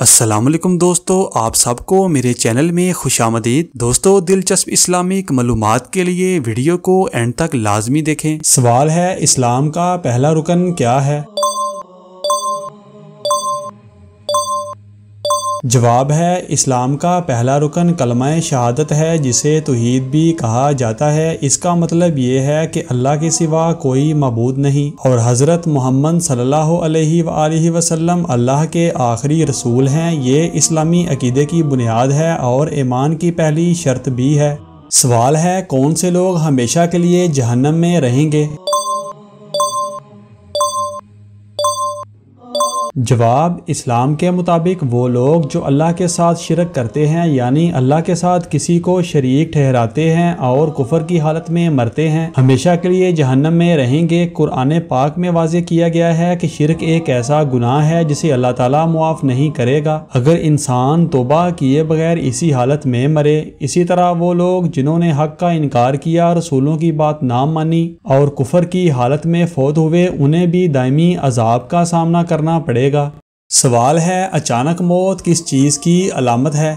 السلام علیکم دوستو، آپ سب کو میرے چینل میں خوش آمدید۔ دوستو، دلچسپ اسلامک معلومات کے لیے ویڈیو کو اینڈ تک لازمی دیکھیں۔ سوال ہے، اسلام کا پہلا رکن کیا ہے؟ جواب ہے، اسلام کا پہلا رکن کلمہ شہادت ہے، جسے توحید بھی کہا جاتا ہے۔ اس کا مطلب یہ ہے کہ اللہ کے سوا کوئی معبود نہیں اور حضرت محمد صلی اللہ علیہ وآلہ وسلم اللہ کے آخری رسول ہیں۔ یہ اسلامی عقیدے کی بنیاد ہے اور ایمان کی پہلی شرط بھی ہے۔ سوال ہے، کون سے لوگ ہمیشہ کے لیے جہنم میں رہیں گے؟ جواب، اسلام کے مطابق وہ لوگ جو اللہ کے ساتھ شرک کرتے ہیں، یعنی اللہ کے ساتھ کسی کو شریک ٹھہراتے ہیں اور کفر کی حالت میں مرتے ہیں، ہمیشہ کے لیے جہنم میں رہیں گے۔ قرآن پاک میں واضح کیا گیا ہے کہ شرک ایک ایسا گناہ ہے جسے اللہ تعالیٰ معاف نہیں کرے گا اگر انسان توبہ کیے بغیر اسی حالت میں مرے۔ اسی طرح وہ لوگ جنہوں نے حق کا انکار کیا، رسولوں کی بات نہ مانی اور کفر کی حالت میں فوت ہوئے، انہیں بھی دائمی عذاب کا سامنا کرنا پڑے گا۔ سوال ہے، اچانک موت کس چیز کی علامت ہے؟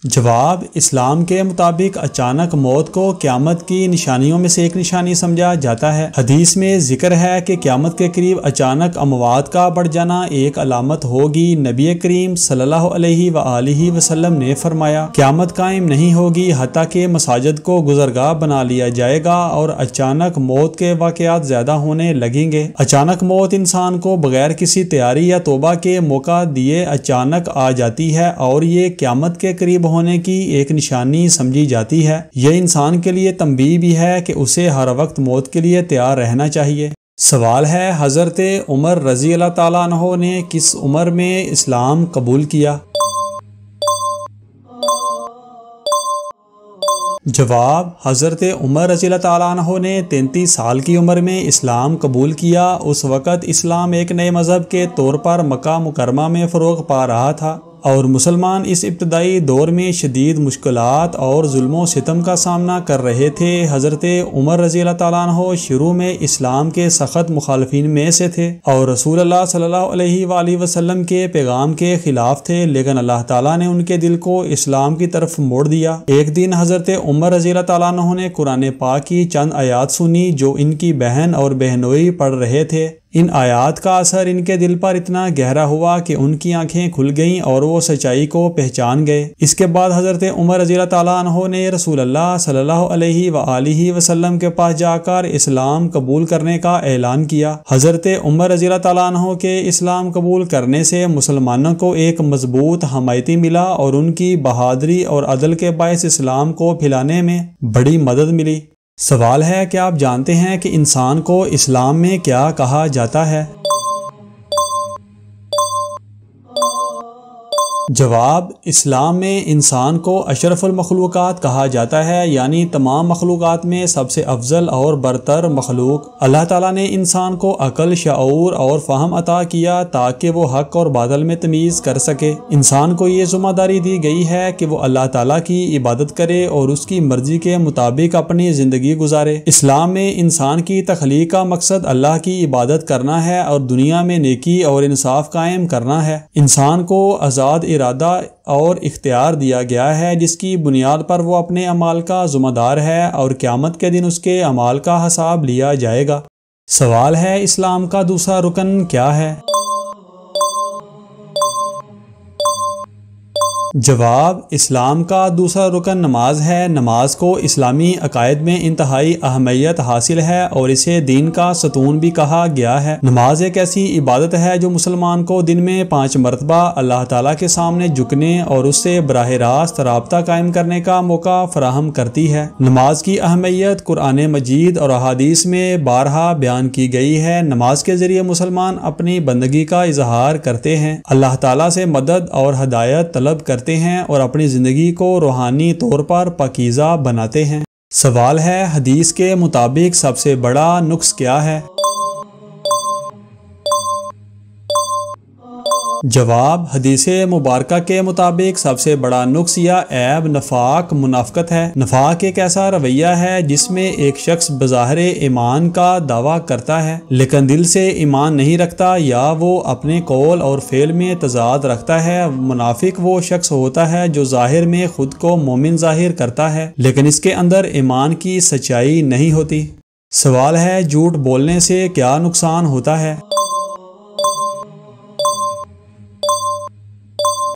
جواب، اسلام کے مطابق اچانک موت کو قیامت کی نشانیوں میں سے ایک نشانی سمجھا جاتا ہے۔ حدیث میں ذکر ہے کہ قیامت کے قریب اچانک اموات کا بڑھ جانا ایک علامت ہوگی۔ نبی کریم صلی اللہ علیہ وآلہ وسلم نے فرمایا، قیامت قائم نہیں ہوگی حتیٰ کہ مساجد کو گزرگاہ بنا لیا جائے گا اور اچانک موت کے واقعات زیادہ ہونے لگیں گے۔ اچانک موت انسان کو بغیر کسی تیاری یا توبہ کے موقع دیے اچانک آ جاتی ہے اور یہ قیامت کے قریب ہونے کی ایک نشانی سمجھی جاتی ہے۔ یہ انسان کے لیے تنبیہ بھی ہے کہ اسے ہر وقت موت کے لیے تیار رہنا چاہیے۔ سوال ہے، حضرت عمر رضی اللہ تعالیٰ عنہ نے کس عمر میں اسلام قبول کیا؟ جواب، حضرت عمر رضی اللہ تعالیٰ عنہ نے 33 سال کی عمر میں اسلام قبول کیا۔ اس وقت اسلام ایک نئے مذہب کے طور پر مکہ مکرمہ میں فروغ پا رہا تھا اور مسلمان اس ابتدائی دور میں شدید مشکلات اور ظلم و ستم کا سامنا کر رہے تھے۔ حضرت عمر رضی اللہ تعالیٰ عنہ شروع میں اسلام کے سخت مخالفین میں سے تھے اور رسول اللہ صلی اللہ علیہ وآلہ وسلم کے پیغام کے خلاف تھے، لیکن اللہ تعالیٰ نے ان کے دل کو اسلام کی طرف موڑ دیا۔ ایک دن حضرت عمر رضی اللہ تعالیٰ عنہ نے قرآن پاک کی چند آیات سنی جو ان کی بہن اور بہنوئی پڑھ رہے تھے۔ ان آیات کا اثر ان کے دل پر اتنا گہرا ہوا کہ ان کی آنکھیں کھل گئیں اور وہ سچائی کو پہچان گئے۔ اس کے بعد حضرت عمر رضی اللہ تعالیٰ عنہ نے رسول اللہ صلی اللہ علیہ وآلہ وسلم کے پاس جا کر اسلام قبول کرنے کا اعلان کیا۔ حضرت عمر رضی اللہ تعالیٰ عنہ کے اسلام قبول کرنے سے مسلمانوں کو ایک مضبوط حمایتی ملا اور ان کی بہادری اور عدل کے باعث اسلام کو پھیلانے میں بڑی مدد ملی۔ سوال ہے، کیا آپ جانتے ہیں کہ انسان کو اسلام میں کیا کہا جاتا ہے؟ جواب، اسلام میں انسان کو اشرف المخلوقات کہا جاتا ہے، یعنی تمام مخلوقات میں سب سے افضل اور برتر مخلوق۔ اللہ تعالیٰ نے انسان کو عقل، شعور اور فہم عطا کیا تاکہ وہ حق اور باطل میں تمیز کر سکے۔ انسان کو یہ ذمہ داری دی گئی ہے کہ وہ اللہ تعالیٰ کی عبادت کرے اور اس کی مرضی کے مطابق اپنی زندگی گزارے۔ اسلام میں انسان کی تخلیق کا مقصد اللہ کی عبادت کرنا ہے اور دنیا میں نیکی اور انصاف قائم کرنا ہے۔ انسان کو آزاد ارادہ اور اختیار دیا گیا ہے جس کی بنیاد پر وہ اپنے اعمال کا ذمہ دار ہے اور قیامت کے دن اس کے اعمال کا حساب لیا جائے گا۔ سوال ہے، اسلام کا دوسرا رکن کیا ہے؟ جواب، اسلام کا دوسرا رکن نماز ہے۔ نماز کو اسلامی عقائد میں انتہائی اہمیت حاصل ہے اور اسے دین کا ستون بھی کہا گیا ہے۔ نماز ایک ایسی عبادت ہے جو مسلمان کو دن میں 5 مرتبہ اللہ تعالیٰ کے سامنے جھکنے اور اس سے براہ راست رابطہ قائم کرنے کا موقع فراہم کرتی ہے۔ نماز کی اہمیت قرآن مجید اور احادیث میں بارہا بیان کی گئی ہے۔ نماز کے ذریعے مسلمان اپنی بندگی کا اظہار کرتے ہیں، اللہ تعالیٰ سے مدد اور ہدایت طلب کرتے ہیں اور اپنی زندگی کو روحانی طور پر پاکیزہ بناتے ہیں۔ سوال ہے، حدیث کے مطابق سب سے بڑا نقص کیا ہے؟ جواب: حدیث مبارکہ کے مطابق سب سے بڑا نقص یا عیب نفاق منافقت ہے۔ نفاق ایک ایسا رویہ ہے جس میں ایک شخص بظاہر ایمان کا دعویٰ کرتا ہے لیکن دل سے ایمان نہیں رکھتا یا وہ اپنے قول اور فعل میں تضاد رکھتا ہے۔ منافق وہ شخص ہوتا ہے جو ظاہر میں خود کو مومن ظاہر کرتا ہے لیکن اس کے اندر ایمان کی سچائی نہیں ہوتی۔ سوال ہے، جھوٹ بولنے سے کیا نقصان ہوتا ہے؟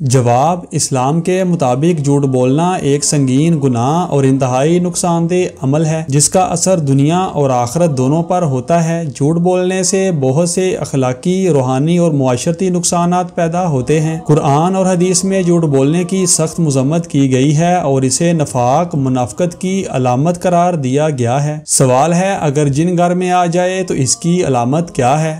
جواب: اسلام کے مطابق جھوٹ بولنا ایک سنگین گناہ اور انتہائی نقصان دہ عمل ہے جس کا اثر دنیا اور آخرت دونوں پر ہوتا ہے۔ جھوٹ بولنے سے بہت سے اخلاقی، روحانی اور معاشرتی نقصانات پیدا ہوتے ہیں۔ قرآن اور حدیث میں جھوٹ بولنے کی سخت مذمت کی گئی ہے اور اسے نفاق منافقت کی علامت قرار دیا گیا ہے۔ سوال ہے، اگر جن گھر میں آ جائے تو اس کی علامت کیا ہے؟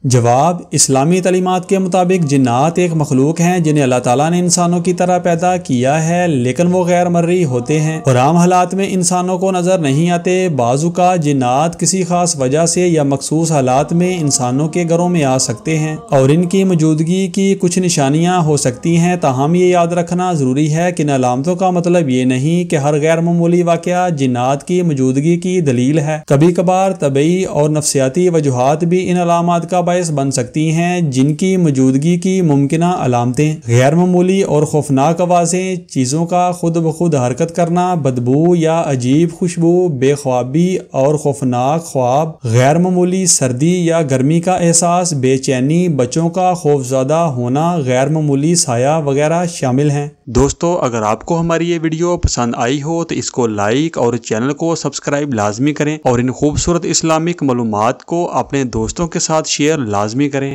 جواب: اسلامی تعلیمات کے مطابق جنات ایک مخلوق ہیں جنہیں اللہ تعالیٰ نے انسانوں کی طرح پیدا کیا ہے لیکن وہ غیر مرئی ہوتے ہیں اور عام حالات میں انسانوں کو نظر نہیں آتے۔ بعض اوقات جنات کسی خاص وجہ سے یا مخصوص حالات میں انسانوں کے گھروں میں آ سکتے ہیں اور ان کی موجودگی کی کچھ نشانیاں ہو سکتی ہیں، تاہم یہ یاد رکھنا ضروری ہے کہ ان علامتوں کا مطلب یہ نہیں کہ ہر غیر معمولی واقعہ جنات کی موجودگی کی دلیل ہے۔ کبھی کبھار طبعی اور نفسیاتی وجوہات بھی ان علامات کا باعث بن سکتی ہیں جن کی موجودگی کی ممکنہ علامتیں غیر معمولی اور خوفناک آوازیں، چیزوں کا خود بخود حرکت کرنا، بدبو یا عجیب خوشبو، بے خوابی اور خوفناک خواب، غیر معمولی سردی یا گرمی کا احساس، بے چینی، بچوں کا خوفزدہ ہونا، غیر معمولی سایہ وغیرہ شامل ہیں۔ دوستو، اگر آپ کو ہماری یہ ویڈیو پسند آئی ہو تو اس کو لائک اور چینل کو سبسکرائب لازمی کریں اور ان خوبصورت اسلامک معلومات کو اپنے دوستوں کے ساتھ شیئر لازمی کریں۔